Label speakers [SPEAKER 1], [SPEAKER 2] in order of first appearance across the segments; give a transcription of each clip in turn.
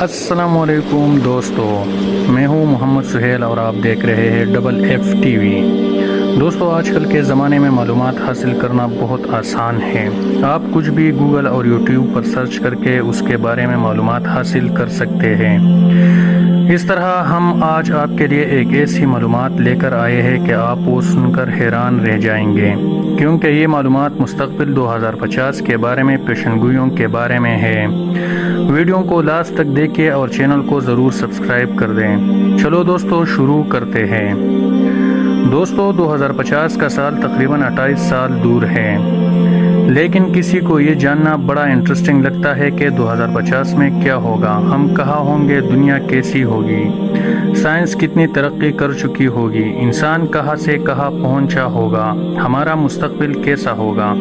[SPEAKER 1] السلام علیکم دوستو، میں ہوں محمد سہیل اور آپ دیکھ رہے ہیں ڈبل ایف ٹی وی۔ دوستو، آج کل کے زمانے میں معلومات حاصل کرنا بہت آسان ہے۔ آپ کچھ بھی گوگل اور یوٹیوب پر سرچ کر کے اس کے بارے میں معلومات حاصل کر سکتے ہیں۔ اس طرح ہم آج آپ کے لیے ایک ایسی معلومات لے کر آئے ہیں کہ آپ وہ سن کر حیران رہ جائیں گے، کیونکہ یہ معلومات مستقبل 2050 کے بارے میں پیشن گوئیوں کے بارے میں ہے۔ ویڈیو کو لاسٹ تک دیکھیں اور چینل کو ضرور سبسکرائب کر دیں۔ چلو دوستو، شروع کرتے ہیں۔ دوستو، 2050 کا سال تقریباً 28 سال دور ہے، لیکن کسی کو یہ جاننا بڑا انٹرسٹنگ لگتا ہے کہ 2050 میں کیا ہوگا، ہم کہاں ہوں گے، دنیا کیسی ہوگی، سائنس کتنی ترقی کر چکی ہوگی، انسان کہاں سے کہاں پہنچا ہوگا، ہمارا مستقبل کیسا ہوگا۔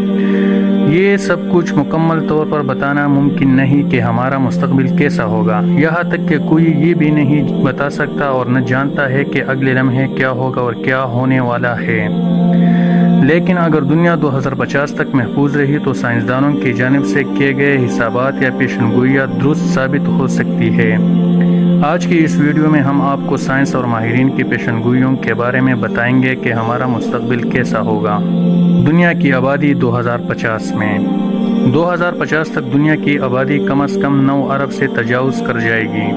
[SPEAKER 1] یہ سب کچھ مکمل طور پر بتانا ممکن نہیں کہ ہمارا مستقبل کیسا ہوگا، یہاں تک کہ کوئی یہ بھی نہیں بتا سکتا اور نہ جانتا ہے کہ اگلے لمحے کیا ہوگا اور کیا ہونے والا ہے۔ لیکن اگر دنیا 2050 تک محفوظ رہی تو سائنسدانوں کی جانب سے کیے گئے حسابات یا پیشن گوئیاں درست ثابت ہو سکتی ہے۔ آج کی اس ویڈیو میں ہم آپ کو سائنس اور ماہرین کی پیشن گوئیوں کے بارے میں بتائیں گے کہ ہمارا مستقبل کیسا ہوگا۔ دنیا کی آبادی 2050 میں 2050 تک دنیا کی آبادی کم از کم 9 ارب سے تجاوز کر جائے گی،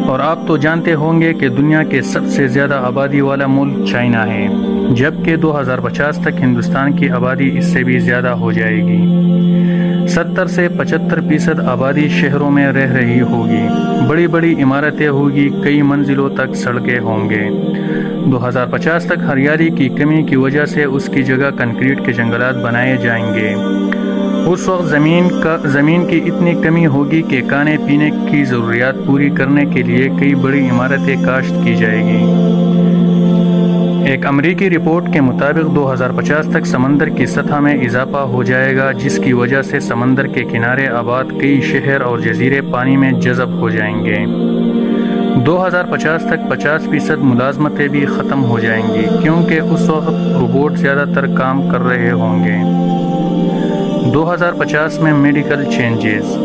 [SPEAKER 1] اور آپ تو جانتے ہوں گے کہ دنیا کے سب سے زیادہ آبادی والا ملک چائنا ہے، جبکہ 2050 تک ہندوستان کی آبادی اس سے بھی زیادہ ہو جائے گی۔ 70 سے 75% آبادی شہروں میں رہ رہی ہوگی، بڑی بڑی عمارتیں ہوگی، کئی منزلوں تک سڑکیں ہوں گے۔ 2050 تک ہریالی کی کمی کی وجہ سے اس کی جگہ کنکریٹ کے جنگلات بنائے جائیں گے۔ اس وقت زمین کی اتنی کمی ہوگی کہ کھانے پینے کی ضروریات پوری کرنے کے لیے کئی بڑی عمارتیں کاشت کی جائے گی۔ ایک امریکی رپورٹ کے مطابق 2050 تک سمندر کی سطح میں اضافہ ہو جائے گا، جس کی وجہ سے سمندر کے کنارے آباد کئی شہر اور جزیرے پانی میں جذب ہو جائیں گے۔ 2050 تک 50% ملازمتیں بھی ختم ہو جائیں گی، کیونکہ اس وقت روبوٹ زیادہ تر کام کر رہے ہوں گے۔ 2050 میں میڈیکل چینجز،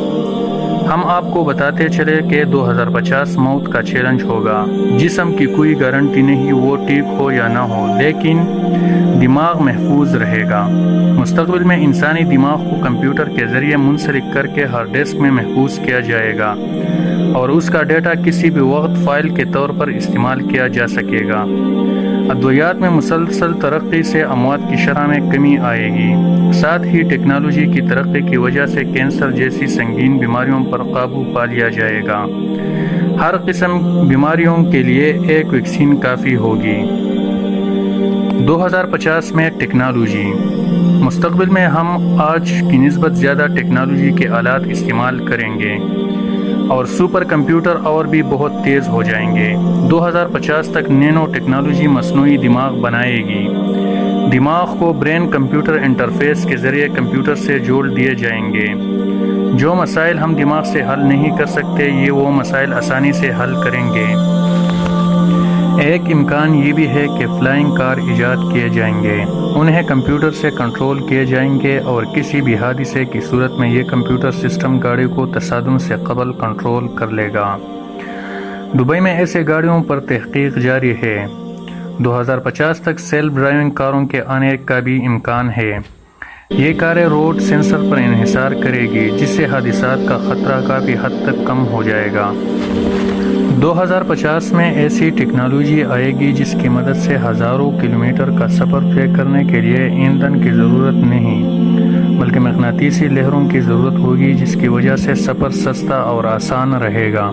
[SPEAKER 1] ہم آپ کو بتاتے چلے کہ 2050 موت کا چیلنج ہوگا۔ جسم کی کوئی گارنٹی نہیں وہ ٹھیک ہو یا نہ ہو، لیکن دماغ محفوظ رہے گا۔ مستقبل میں انسانی دماغ کو کمپیوٹر کے ذریعے منسلک کر کے ہارڈ ڈسک میں محفوظ کیا جائے گا، اور اس کا ڈیٹا کسی بھی وقت فائل کے طور پر استعمال کیا جا سکے گا۔ ادویات میں مسلسل ترقی سے اموات کی شرح میں کمی آئے گی۔ ساتھ ہی ٹیکنالوجی کی ترقی کی وجہ سے کینسر جیسی سنگین بیماریوں پر قابو پا لیا جائے گا۔ ہر قسم بیماریوں کے لیے ایک ویکسین کافی ہوگی۔ 2050 میں ٹیکنالوجی، مستقبل میں ہم آج کی نسبت زیادہ ٹیکنالوجی کے آلات استعمال کریں گے، اور سپر کمپیوٹر اور بھی بہت تیز ہو جائیں گے۔ 2050 تک نینو ٹیکنالوجی مصنوعی دماغ بنائے گی۔ دماغ کو برین کمپیوٹر انٹرفیس کے ذریعے کمپیوٹر سے جوڑ دیے جائیں گے۔ جو مسائل ہم دماغ سے حل نہیں کر سکتے، یہ وہ مسائل آسانی سے حل کریں گے۔ ایک امکان یہ بھی ہے کہ فلائنگ کار ایجاد کیے جائیں گے، انہیں کمپیوٹر سے کنٹرول کیے جائیں گے، اور کسی بھی حادثے کی صورت میں یہ کمپیوٹر سسٹم گاڑی کو تصادم سے قبل کنٹرول کر لے گا۔ دبئی میں ایسے گاڑیوں پر تحقیق جاری ہے۔ 2050 تک سیلف ڈرائیونگ کاروں کے آنے کا بھی امکان ہے۔ یہ کاریں روڈ سینسر پر انحصار کرے گی، جس سے حادثات کا خطرہ کافی حد تک کم ہو جائے گا۔ 2050 میں ایسی ٹیکنالوجی آئے گی جس کی مدد سے ہزاروں کلومیٹر کا سفر طے کرنے کے لیے ایندھن کی ضرورت نہیں، بلکہ مقناطیسی لہروں کی ضرورت ہوگی، جس کی وجہ سے سفر سستا اور آسان رہے گا۔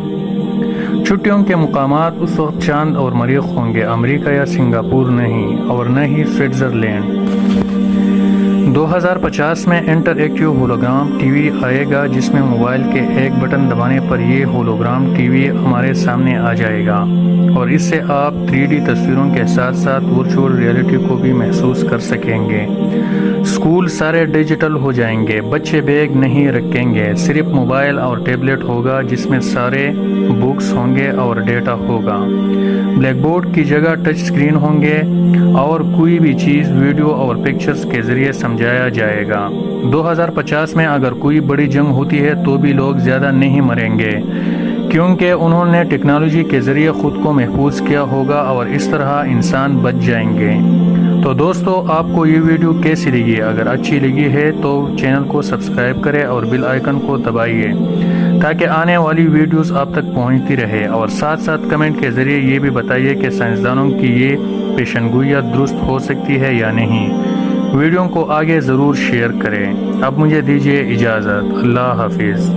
[SPEAKER 1] چھٹیوں کے مقامات اس وقت چاند اور مریخ ہوں گے، امریکہ یا سنگاپور نہیں، اور نہ ہی سوئٹزرلینڈ۔ 2050 میں interactive hologram T V آئے گا، جس میں موبائل کے ایک بٹن دبانے پر یہ ہولوگرام ٹی وی ہمارے سامنے آ جائے گا، اور اس سے آپ 3D تصویروں کے ساتھ ساتھ ورچوئل ریئلٹی کو بھی محسوس کر سکیں گے۔ اسکول سارے ڈیجیٹل ہو جائیں گے، بچے بیگ نہیں رکھیں گے، صرف موبائل اور ٹیبلٹ ہوگا، جس میں سارے بکس ہوں گے اور ڈیٹا ہوگا۔ بلیک بورڈ کی جگہ ٹچ اسکرین ہوں گے، اور کوئی بھی چیز ویڈیو اور پکچرز کے ذریعے سمجھایا جائے گا۔ 2050 میں اگر کوئی بڑی جنگ ہوتی ہے تو بھی لوگ زیادہ نہیں مریں گے، کیونکہ انہوں نے ٹیکنالوجی کے ذریعے خود کو محفوظ کیا ہوگا اور اس طرح انسان بچ جائیں گے۔ تو دوستو، آپ کو یہ ویڈیو کیسی لگی؟ اگر اچھی لگی ہے تو چینل کو سبسکرائب کریں اور بیل آئیکن کو دبائیے تاکہ آنے والی ویڈیوز آپ تک پہنچتی رہے، اور ساتھ ساتھ کمنٹ کے ذریعے یہ بھی بتائیے کہ سائنسدانوں کی یہ پیشن گوئیاں درست ہو سکتی ہے یا نہیں۔ ویڈیو کو آگے ضرور شیئر کریں۔ اب مجھے دیجیے اجازت۔ اللہ حافظ۔